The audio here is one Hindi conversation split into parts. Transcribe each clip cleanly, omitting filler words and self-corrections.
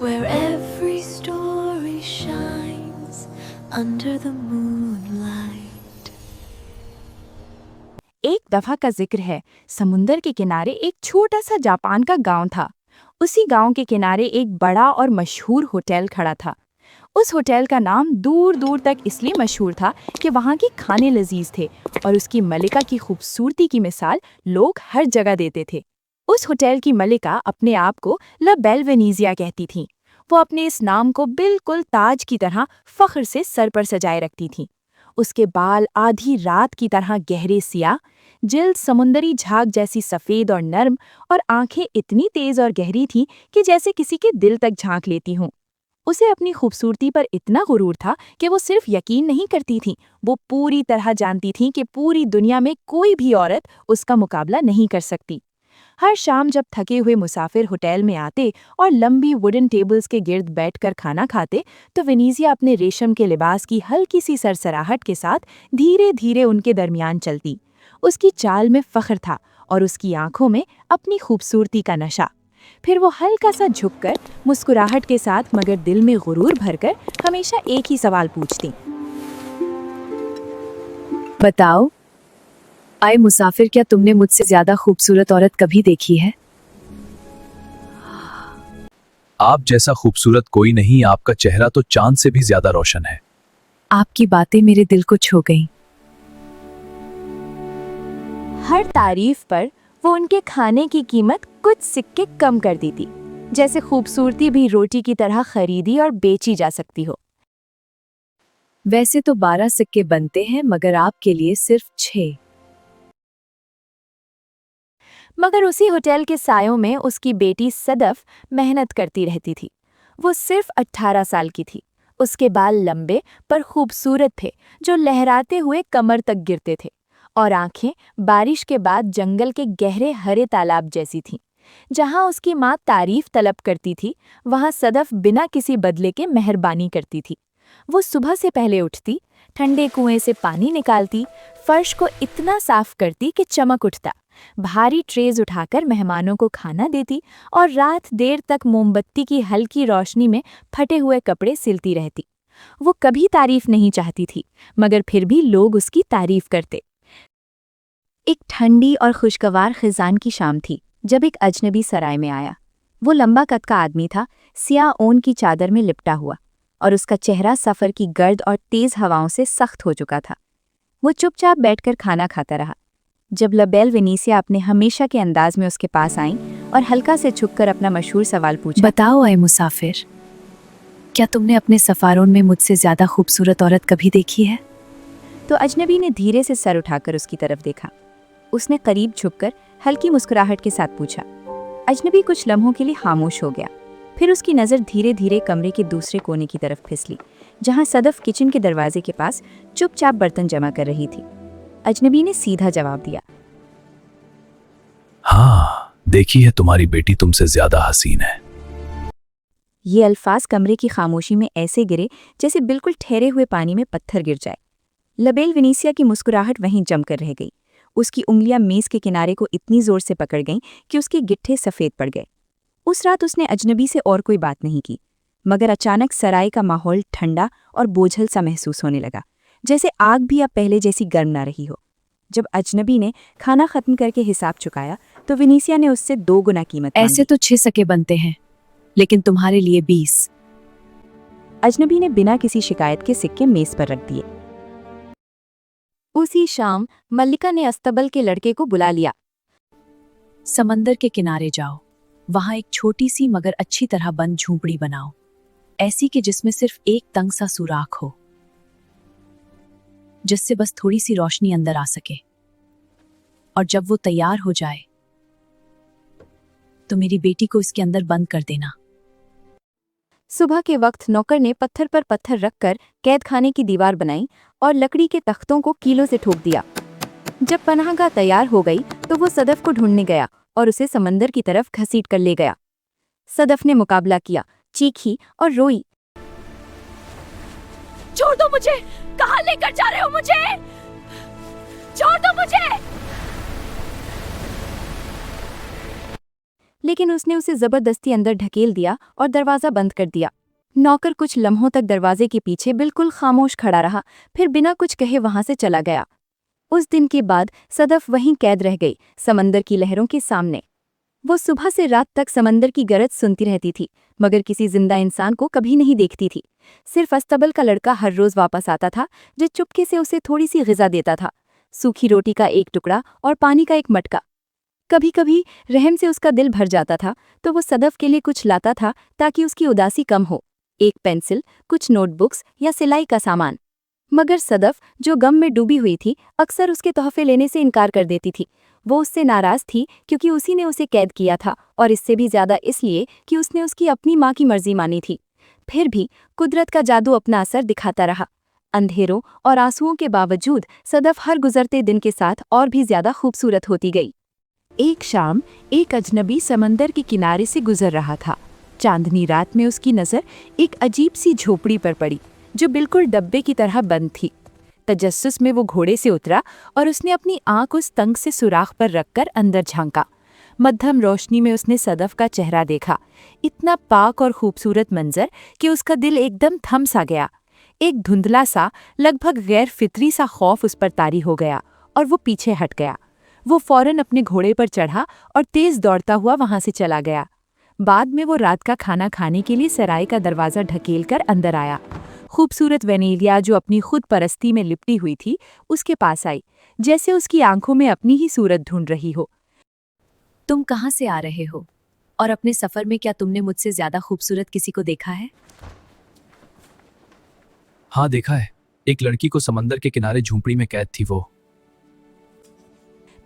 Where every story shines under the moonlight. एक दफा का जिक्र है। समुंदर के किनारे एक छोटा सा जापान का गांव था। उसी गांव के किनारे एक बड़ा और मशहूर होटल खड़ा था। उस होटल का नाम दूर दूर तक इसलिए मशहूर था कि वहाँ के खाने लजीज थे और उसकी मलिका की खूबसूरती की मिसाल लोग हर जगह देते थे। उस होटल की मलिका अपने आप को ला बेल वेनेजिया कहती थी। वो अपने इस नाम को बिल्कुल ताज की तरह फख्र से सर पर सजाए रखती थी। उसके बाल आधी रात की तरह गहरे सियाह, जिल्द समुंदरी झाग जैसी सफेद और नर्म, और आंखें इतनी तेज और गहरी थीं कि जैसे किसी के दिल तक झांक लेती हों। उसे अपनी खूबसूरती पर इतना गुरूर था कि वो सिर्फ यकीन नहीं करती थी, वो पूरी तरह जानती थी कि पूरी दुनिया में कोई भी औरत उसका मुकाबला नहीं कर सकती। हर शाम जब थके हुए मुसाफिर होटल में आते और लंबी वुडन टेबल्स के गिर्द बैठकर खाना खाते, तो वेनेजिया अपने रेशम के लिबास की हल्की सी सरसराहट के साथ धीरे धीरे उनके दरमियान चलती। उसकी चाल में फख्र था और उसकी आंखों में अपनी खूबसूरती का नशा। फिर वो हल्का सा झुककर, मुस्कुराहट के साथ मगर दिल में गुरूर भरकर हमेशा एक ही सवाल पूछती। बताओ, आए मुसाफिर, क्या तुमने मुझसे ज्यादा खूबसूरत औरत कभी देखी है? आप जैसा खूबसूरत कोई नहीं, आपका चेहरा तो चांद से भी ज्यादा रोशन है। आपकी बातें मेरे दिल को छू गईं। हर तारीफ पर वो उनके खाने की कीमत कुछ सिक्के कम कर दी थी, जैसे खूबसूरती भी रोटी की तरह खरीदी और बेची जा सकती हो। वैसे तो 12 सिक्के बनते हैं, मगर आपके लिए सिर्फ 6। मगर उसी होटल के सायों में उसकी बेटी सदफ मेहनत करती रहती थी। वो सिर्फ 18 साल की थी। उसके बाल लंबे पर खूबसूरत थे, जो लहराते हुए कमर तक गिरते थे, और आंखें बारिश के बाद जंगल के गहरे हरे तालाब जैसी थीं। जहां उसकी माँ तारीफ तलब करती थी, वहां सदफ बिना किसी बदले के मेहरबानी करती थी। वो सुबह से पहले उठती, ठंडे कुएं से पानी निकालती, फर्श को इतना साफ करती कि चमक उठता, भारी ट्रेज उठाकर मेहमानों को खाना देती, और रात देर तक मोमबत्ती की हल्की रोशनी में फटे हुए कपड़े सिलती रहती। वो कभी तारीफ नहीं चाहती थी, मगर फिर भी लोग उसकी तारीफ करते। एक ठंडी और खुशगवार खिजान की शाम थी जब एक अजनबी सराय में आया। वो लंबा कद का आदमी था, सियाह ऊन की चादर में लिपटा हुआ, और उसका चेहरा सफ़र की गर्द और तेज हवाओं से सख्त हो चुका था। वो चुपचाप बैठकर खाना खाता रहा जब ला बेल वेनेजिया अपने हमेशा के अंदाज में उसके पास आईं और हल्का से झुककर अपना मशहूर सवाल पूछा। बताओ आए मुसाफिर, क्या तुमने अपने सफारों में मुझसे ज्यादा खूबसूरत औरत कभी देखी है? तो अजनबी ने धीरे से सर उठाकर उसकी तरफ देखा। उसने करीब झुककर हल्की मुस्कुराहट के साथ पूछा। अजनबी कुछ लम्हों के लिए खामोश हो गया। फिर उसकी नज़र धीरे धीरे कमरे के दूसरे कोने की तरफ फिसली, जहां सदफ किचन के दरवाजे के पास चुपचाप बर्तन जमा कर रही थी। अजनबी ने सीधा जवाब दिया। हाँ, देखी है, तुम्हारी बेटी तुमसे ज्यादा हसीन है। ये अल्फाज कमरे की खामोशी में ऐसे गिरे जैसे बिल्कुल ठहरे हुए पानी में पत्थर गिर जाए। ला बेल वेनेजिया की मुस्कुराहट वहीं जमकर रह गई। उसकी उंगलियां मेज के किनारे को इतनी जोर से पकड़ गईं कि उसके गिट्ठे सफ़ेद पड़ गए। उस रात उसने अजनबी से और कोई बात नहीं की, मगर अचानक सराय का माहौल ठंडा और बोझल सा महसूस होने लगा, जैसे आग भी अब पहले जैसी गर्म ना रही हो। जब अजनबी ने खाना खत्म करके हिसाब चुकाया, तो वेनेजिया ने उससे 2 गुना कीमत मांगी। ऐसे तो 6 सिक्के बनते हैं, लेकिन तुम्हारे लिए 20। अजनबी ने बिना किसी शिकायत के सिक्के मेज पर रख दिए। उसी शाम मल्लिका ने अस्तबल के लड़के को बुला लिया। समंदर के किनारे जाओ, वहां एक छोटी सी मगर अच्छी तरह बंद झोंपड़ी बनाओ, ऐसी कि जिसमें सिर्फ एक तंग सा सुराख हो, जिससे बस थोड़ी सी रोशनी अंदर आ सके। और जब वो तैयार हो जाए तो मेरी बेटी को इसके अंदर बंद कर देना। सुबह के वक्त नौकर ने पत्थर पर पत्थर रखकर कैद खाने की दीवार बनाई और लकड़ी के तख्तों को कीलों से ठोक दिया। जब पनाहगाह तैयार हो गई तो वो सदफ को ढूंढने गया और उसे समंदर की तरफ घसीट कर ले गया। सदफ ने मुकाबला किया, चीखी और रोई। छोड़ दो मुझे! कहां लेकर जा रहे हो मुझे? छोड़ दो मुझे! लेकिन उसने उसे जबरदस्ती अंदर ढकेल दिया और दरवाजा बंद कर दिया। नौकर कुछ लम्हों तक दरवाजे के पीछे बिल्कुल खामोश खड़ा रहा, फिर बिना कुछ कहे वहां से चला गया। उस दिन के बाद सदफ वहीं कैद रह गई, समंदर की लहरों के सामने। वो सुबह से रात तक समंदर की गरज सुनती रहती थी, मगर किसी जिंदा इंसान को कभी नहीं देखती थी। सिर्फ अस्तबल का लड़का हर रोज वापस आता था, जो चुपके से उसे थोड़ी सी ग़िज़ा देता था, सूखी रोटी का एक टुकड़ा और पानी का एक मटका। कभी कभी रहम से उसका दिल भर जाता था तो वो सदफ के लिए कुछ लाता था ताकि उसकी उदासी कम हो, एक पेंसिल, कुछ नोटबुक्स या सिलाई का सामान। मगर सदफ, जो गम में डूबी हुई थी, अक्सर उसके तोहफे लेने से इनकार कर देती थी। वो उससे नाराज थी क्योंकि उसी ने उसे कैद किया था, और इससे भी ज्यादा इसलिए कि उसने उसकी अपनी माँ की मर्जी मानी थी। फिर भी कुदरत का जादू अपना असर दिखाता रहा। अंधेरों और आंसुओं के बावजूद सदफ हर गुजरते दिन के साथ और भी ज्यादा खूबसूरत होती गई। एक शाम एक अजनबी समंदर के किनारे से गुजर रहा था। चांदनी रात में उसकी नज़र एक अजीब सी झोपड़ी पर पड़ी, जो बिल्कुल डब्बे की तरह बंद थी। तजस्सुस में वो घोड़े से उतरा और उसने अपनी आंख उस तंग से सुराख पर रखकर अंदर झांका। मध्यम रोशनी में उसने सदफ का चेहरा देखा, इतना पाक और खूबसूरत मंजर कि उसका दिल एकदम थम सा गया। एक धुंधला सा, लगभग गैर फितरी सा खौफ उस पर तारी हो गया और वो पीछे हट गया। वो फौरन अपने घोड़े पर चढ़ा और तेज दौड़ता हुआ वहां से चला गया। बाद में वो रात का खाना खाने के लिए सराय का दरवाज़ा ढकेलकर अंदर आया। खूबसूरत वेनेलिया, जो अपनी खुद परस्ती में लिपटी हुई थी, उसके पास आई, जैसे उसकी आंखों में अपनी ही सूरत ढूंढ रही हो। तुम कहाँ से आ रहे हो? और अपने सफर में क्या तुमने मुझसे ज्यादा खूबसूरत किसी को देखा है? हाँ, देखा है। एक लड़की को समंदर के किनारे झोंपड़ी में कैद थी वो।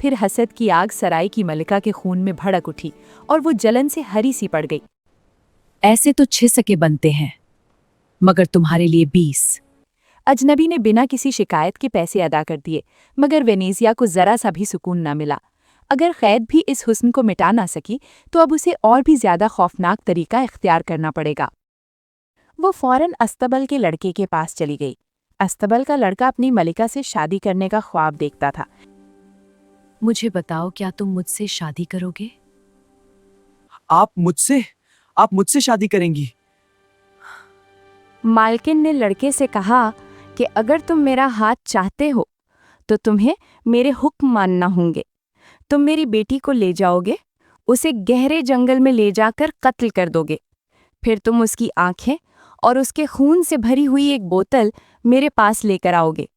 फिर हसद की आग सराय की मलिका के खून में भड़क उठी और वो जलन से हरी सी पड़ गई। ऐसे तो 6 सके बनते हैं, मगर तुम्हारे लिए 20। अजनबी ने बिना किसी शिकायत के पैसे अदा कर दिए, मगर वेनेजिया को जरा सा भी सुकून न मिला। अगर कैद भी इस हुस्न को मिटा ना सकी तो अब उसे और भी ज्यादा खौफनाक तरीका इख्तियार करना पड़ेगा। वो फौरन अस्तबल के लड़के के पास चली गई। अस्तबल का लड़का अपनी मलिका से शादी करने का ख्वाब देखता था। मुझे बताओ, क्या तुम मुझसे शादी करोगे? आप मुझसे शादी करेंगी? मालकिन ने लड़के से कहा कि अगर तुम मेरा हाथ चाहते हो तो तुम्हें मेरे हुक्म मानना होंगे। तुम मेरी बेटी को ले जाओगे, उसे गहरे जंगल में ले जाकर कत्ल कर दोगे। फिर तुम उसकी आंखें और उसके खून से भरी हुई एक बोतल मेरे पास लेकर आओगे।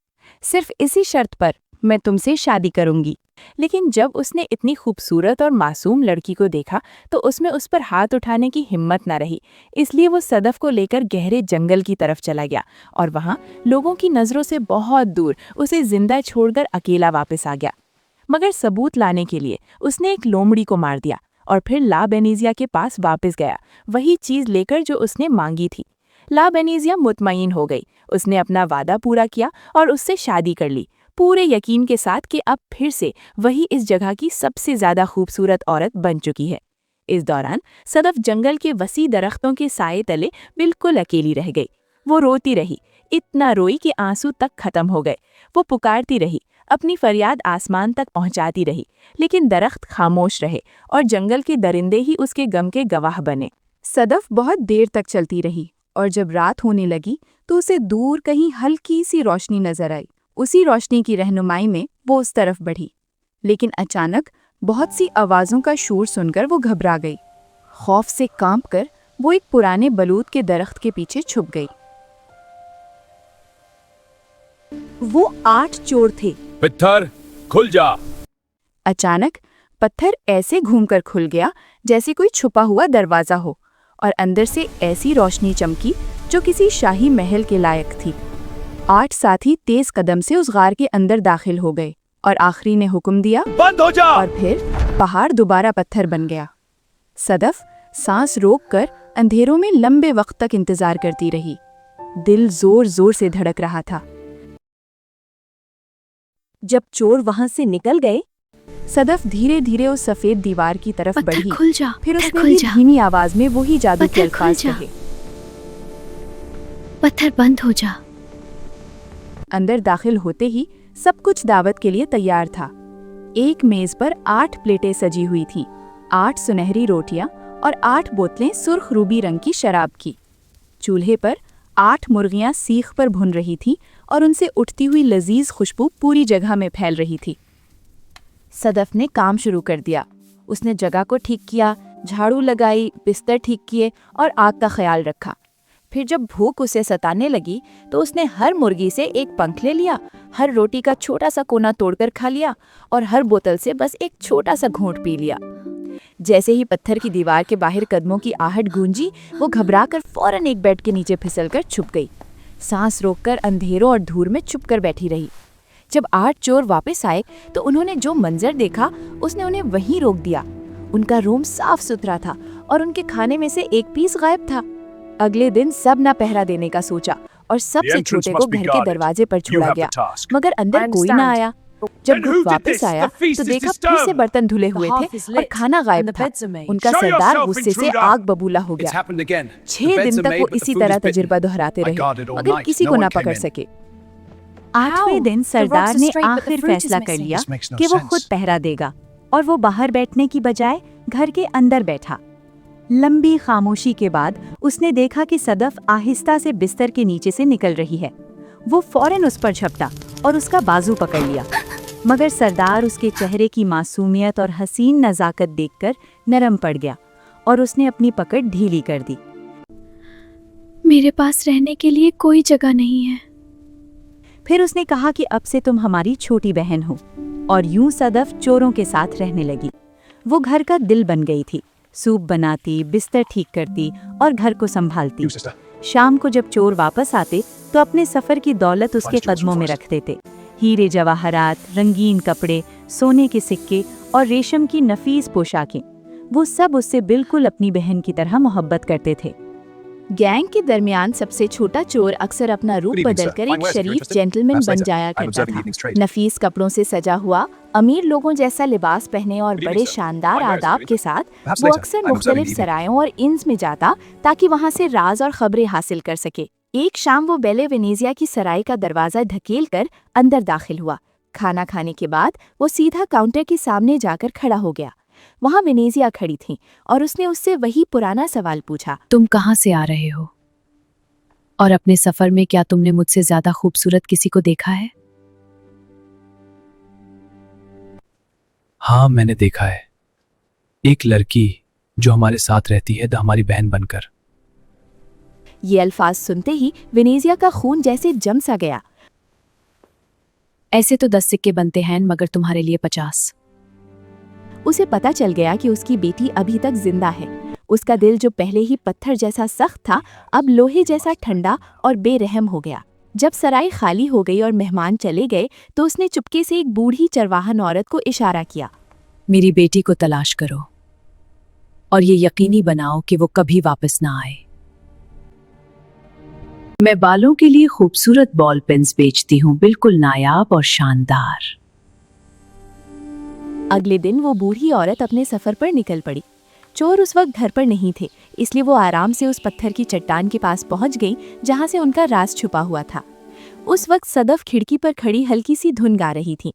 सिर्फ इसी शर्त पर मैं तुमसे शादी करूंगी। लेकिन जब उसने इतनी खूबसूरत और मासूम लड़की को देखा तो उसमें उस पर हाथ उठाने की हिम्मत न रही, इसलिए वो सदफ को लेकर गहरे जंगल की तरफ चला गया और वहाँ लोगों की नज़रों से बहुत दूर उसे जिंदा छोड़कर अकेला वापस आ गया। मगर सबूत लाने के लिए उसने एक लोमड़ी को मार दिया और फिर ला बेनीजिया के पास वापस गया, वही चीज़ लेकर जो उसने मांगी थी। ला बेनीजिया मुतमईन हो गई। उसने अपना वादा पूरा किया और उससे शादी कर ली, पूरे यकीन के साथ कि अब फिर से वही इस जगह की सबसे ज्यादा खूबसूरत औरत बन चुकी है। इस दौरान सदफ जंगल के वसी दरख्तों के साए तले बिल्कुल अकेली रह गई। वो रोती रही, इतना रोई कि आंसू तक खत्म हो गए। वो पुकारती रही, अपनी फरियाद आसमान तक पहुंचाती रही, लेकिन दरख्त खामोश रहे और जंगल के दरिंदे ही उसके गम के गवाह बने। सदफ बहुत देर तक चलती रही और जब रात होने लगी तो उसे दूर कहीं हल्की सी रोशनी नजर आई। उसी रोशनी की रहनुमाई में वो उस तरफ बढ़ी, लेकिन अचानक बहुत सी आवाज़ों का शोर सुनकर वो घबरा गई। खौफ से कांपकर वो एक पुराने बलूत के दरख्त के पीछे छुप गई। वो 8 चोर थे। पत्थर खुल जा। अचानक पत्थर ऐसे घूमकर खुल गया जैसे कोई छुपा हुआ दरवाजा हो, और अंदर से ऐसी रोशनी चमकी जो किसी शाही महल के लायक थी। 8 साथी तेज कदम से उस गार के अंदर दाखिल हो गए और आखिरी ने हुक्म दिया, बंद हो जा। और फिर पहाड़ दोबारा पत्थर बन गया। सदफ सांस रोककर अंधेरों में लंबे वक्त तक इंतजार करती रही। दिल जोर जोर से धड़क रहा था। जब चोर वहां से निकल गए, सदफ धीरे धीरे उस सफेद दीवार की तरफ बढ़ी। खुल जा, फिर उसने भी धीमी आवाज में वही जादू के अल्फाज कहे, पत्थर बंद हो जा। अंदर दाखिल होते ही सब कुछ दावत के लिए तैयार था। एक मेज पर 8 प्लेटें सजी हुई थीं, 8 सुनहरी रोटियां और 8 बोतलें सुर्ख रूबी रंग की शराब की। चूल्हे पर 8 मुर्गियां सीख पर भुन रही थीं और उनसे उठती हुई लजीज खुशबू पूरी जगह में फैल रही थी। सदफ ने काम शुरू कर दिया। उसने जगह को ठीक किया, झाड़ू लगाई, बिस्तर ठीक किए और आग का ख्याल रखा। फिर जब भूख उसे सताने लगी तो उसने हर मुर्गी से एक पंख ले लिया, हर रोटी का छोटा सा कोना तोड़कर खा लिया और हर बोतल से बस एक छोटा सा घूंट पी लिया। जैसे ही पत्थर की दीवार के बाहर कदमों की आहट गूंजी, वो घबराकर फौरन एक बेड के नीचे फिसलकर छुप गई। सांस रोककर अंधेरों और धूल में चुप कर बैठी रही। जब 8 चोर वापस आए तो उन्होंने जो मंजर देखा उसने उन्हें वहीं रोक दिया। उनका रूम साफ सुथरा था और उनके खाने में से एक पीस गायब था। अगले दिन सब ना पहरा देने का सोचा और सबसे छोटे को घर के दरवाजे पर छोड़ा गया, मगर अंदर कोई ना आया। जब ग्रुप वापस आया तो देखा फिर से बर्तन धुले हुए थे और खाना गायब था। उनका सरदार गुस्से से आग बबूला हो गया। 6 दिन तक वो इसी तरह तजुर्बा दोहराते रहे, मगर किसी को ना पकड़ सके। 8वें दिन सरदार ने आखिर फैसला कर लिया कि वो खुद पहरा देगा और वो बाहर बैठने की बजाय घर के अंदर बैठा। लंबी खामोशी के बाद उसने देखा कि सदफ आहिस्ता से बिस्तर के नीचे से निकल रही है। वो फौरन उस पर झपटा और उसका बाजू पकड़ लिया, मगर सरदार उसके चेहरे की मासूमियत और हसीन नज़ाकत देखकर नरम पड़ गया और उसने अपनी पकड़ ढीली कर दी। मेरे पास रहने के लिए कोई जगह नहीं है। फिर उसने कहा कि अब से तुम हमारी छोटी बहन हो, और यूं सदफ चोरों के साथ रहने लगी। वो घर का दिल बन गई थी, सूप बनाती, बिस्तर ठीक करती और घर को संभालती। शाम को जब चोर वापस आते तो अपने सफर की दौलत उसके कदमों में रख देते। हीरे जवाहरात, रंगीन कपड़े, सोने के सिक्के और रेशम की नफीस पोशाकें, वो सब उससे बिल्कुल अपनी बहन की तरह मोहब्बत करते थे। गैंग के दरमियान सबसे छोटा चोर अक्सर अपना रूप बदलकर एक शरीफ जेंटलमैन बन जाया करता था। नफीस कपड़ों से सजा हुआ, अमीर लोगों जैसा लिबास पहने और बड़े शानदार आदाब के साथ वो अक्सर मुख्तलिफ सरायों और इन्स में जाता ताकि वहां से राज और खबरें हासिल कर सके। एक शाम वो बेले वेनेजिया की सराय का दरवाजा ढकेल कर अंदर दाखिल हुआ। खाना खाने के बाद वो सीधा काउंटर के सामने जाकर खड़ा हो गया। वहां वेनेजिया खड़ी थी और उसने उससे वही पुराना सवाल पूछा। तुम कहाँ से आ रहे हो? और अपने सफर में क्या तुमने मुझसे ज्यादा खूबसूरत किसी को देखा है? हाँ, मैंने देखा है। एक लड़की जो हमारे साथ रहती है, हमारी बहन बनकर। ये अल्फाज सुनते ही वेनेजिया का खून जैसे जम सा गया। ऐसे तो 10 सिक्के बनते हैं, मगर तुम्हारे लिए 50। उसे पता चल गया कि उसकी बेटी अभी तक जिंदा है। उसका दिल जो पहले ही पत्थर जैसा सख्त था, अब लोहे जैसा ठंडा और बेरहम हो गया। जब सराय खाली हो गई और मेहमान चले गए तो उसने चुपके से एक बूढ़ी चरवाहन औरत को इशारा किया। मेरी बेटी को तलाश करो और ये यकीनी बनाओ कि वो कभी वापस ना आए। मैं बालों के लिए खूबसूरत बॉल पेन्स बेचती हूँ, बिल्कुल नायाब और शानदार। अगले दिन वो बूढ़ी औरत अपने सफर पर निकल पड़ी। चोर उस वक्त घर पर नहीं थे, इसलिए वो आराम से उस पत्थर की चट्टान के पास पहुंच गई जहां से उनका राज छुपा हुआ था। उस वक्त सदफ खिड़की पर खड़ी हल्की सी धुन गा रही थी।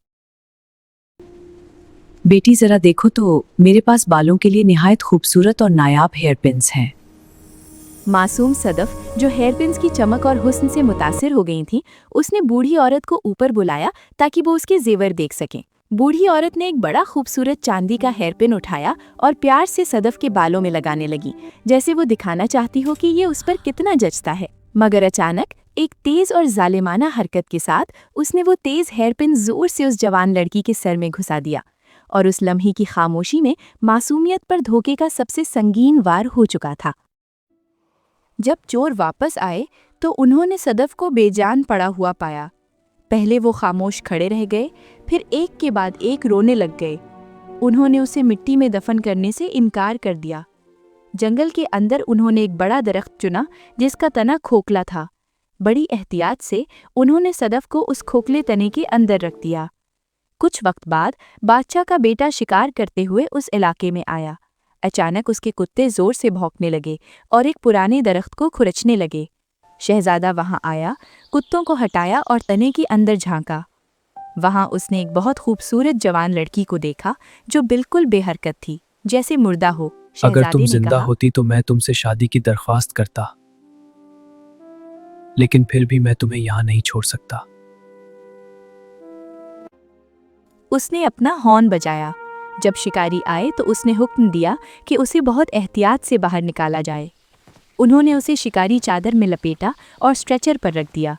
बेटी जरा देखो तो, मेरे पास बालों के लिए निहायत खूबसूरत और नायाब हेयर पिन्स हैं। मासूम सदफ, जो हेयर पिन्स की चमक और हुस्न से मुतासिर हो गई थी, उसने बूढ़ी औरत को ऊपर बुलाया ताकि वो उसके जेवर देख सकें। बूढ़ी औरत ने एक बड़ा खूबसूरत चांदी का हेयर पिन उठाया और प्यार से सदफ के बालों में लगाने लगी, जैसे वो दिखाना चाहती हो कि ये उस पर कितना जचता है। मगर अचानक एक तेज और जालिमाना हरकत के साथ उसने वो तेज हेयर पिन जोर से उस जवान लड़की के सर में घुसा दिया और उस लम्हे की खामोशी में मासूमियत पर धोखे का सबसे संगीन वार हो चुका था। जब चोर वापस आए तो उन्होंने सदफ को बेजान पड़ा हुआ पाया। पहले वो खामोश खड़े रह गए, फिर एक के बाद एक रोने लग गए। उन्होंने उसे मिट्टी में दफन करने से इनकार कर दिया। जंगल के अंदर उन्होंने एक बड़ा दरख्त चुना जिसका तना खोखला था। बड़ी एहतियात से उन्होंने सदफ को उस खोखले तने के अंदर रख दिया। कुछ वक्त बाद बादशाह का बेटा शिकार करते हुए उस इलाके में आया। अचानक उसके कुत्ते जोर से भौंकने लगे और एक पुराने दरख्त को खुरचने लगे। शहजादा वहां आया, कुत्तों को हटाया और तने के अंदर झांका। वहां उसने एक बहुत खूबसूरत जवान लड़की को देखा जो बिल्कुल बेहरकत थी। जैसे मुर्दा हो। अगर शहजादे तुम ने जिंदा कहा, होती तो मैं तुमसे शादी की दरख्वास्त करता, लेकिन फिर भी मैं तुम्हें यहाँ नहीं छोड़ सकता। उसने अपना हॉर्न बजाया। जब शिकारी आए तो उसने हुक्म दिया कि उसे बहुत एहतियात से बाहर निकाला जाए। उन्होंने उसे शिकारी चादर में लपेटा और स्ट्रेचर पर रख दिया।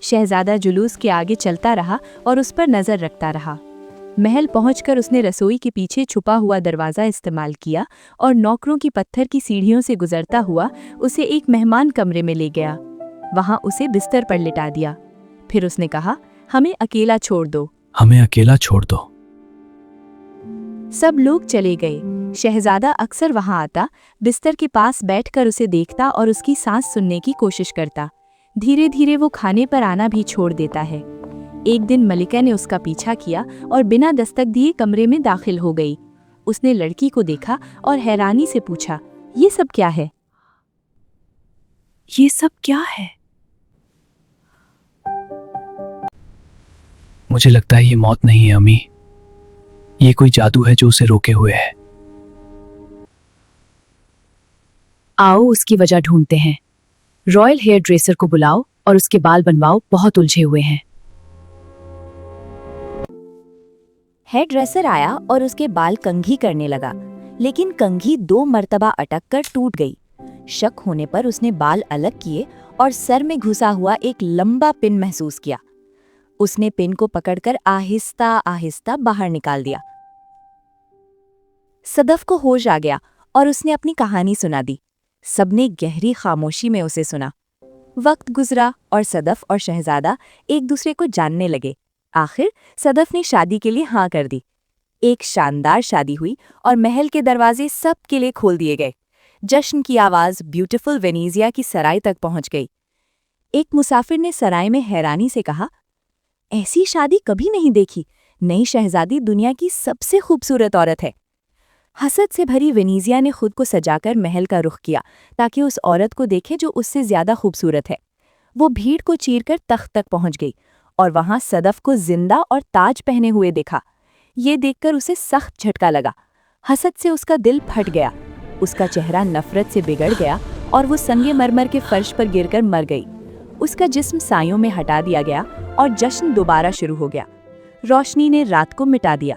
शहजादा जुलूस के आगे चलता रहा और उस पर नज़र रखता रहा। महल पहुंचकर उसने रसोई के पीछे छुपा हुआ दरवाज़ा इस्तेमाल किया और नौकरों की पत्थर की सीढ़ियों से गुजरता हुआ उसे एक मेहमान कमरे में ले गया। वहां उसे बिस्तर पर लिटा दिया। फिर उसने कहा, हमें अकेला छोड़ दो। हमें अकेला छोड़ दो। सब लोग चले गए। शहजादा अक्सर वहां आता, बिस्तर के पास बैठकर उसे देखता और उसकी सांस सुनने की कोशिश करता। धीरे धीरे वो खाने पर आना भी छोड़ देता है। एक दिन मलिका ने उसका पीछा किया और बिना दस्तक दिए कमरे में दाखिल हो गई। उसने लड़की को देखा और हैरानी से पूछा, ये सब क्या है? ये सब क्या है? मुझे लगता है ये मौत नहीं है अम्मी, ये कोई जादू है जो उसे रोके हुए है। आओ उसकी वजह ढूंढते हैं। रॉयल हेयर ड्रेसर को बुलाओ और उसके बाल बनवाओ, बहुत उलझे हुए हैं। हेयर ड्रेसर आया और उसके बाल कंघी करने लगा, लेकिन कंघी 2 मर्तबा अटक कर टूट गई। शक होने पर उसने बाल अलग किए और सर में घुसा हुआ एक लंबा पिन महसूस किया। उसने पिन को पकड़कर आहिस्ता आहिस्ता बाहर निकाल दिया। सदफ को होश आ गया और उसने अपनी कहानी सुना दी। सबने गहरी खामोशी में उसे सुना। वक्त गुजरा और सदफ और शहजादा एक दूसरे को जानने लगे। आखिर सदफ ने शादी के लिए हाँ कर दी। एक शानदार शादी हुई और महल के दरवाजे सबके लिए खोल दिए गए। जश्न की आवाज ब्यूटीफुल वेनेजिया की सराय तक पहुंच गई। एक मुसाफिर ने सराय में हैरानी से कहा, ऐसी शादी कभी नहीं देखी। नई शहजादी दुनिया की सबसे खूबसूरत औरत है। हसद से भरी वेनेजिया ने खुद को सजाकर महल का रुख किया ताकि उस औरत को देखे जो उससे ज्यादा खूबसूरत है। वो भीड़ को चीरकर तख्त तक पहुंच गई और वहां सदफ को जिंदा और ताज पहने हुए देखा। ये देखकर उसे सख्त झटका लगा। हसद से उसका दिल फट गया। उसका चेहरा नफरत से बिगड़ गया और वो संगमरमर के फर्श पर गिरकर मर गई। उसका जिस्म सायों में हटा दिया गया और जश्न दोबारा शुरू हो गया। रोशनी ने रात को मिटा दिया।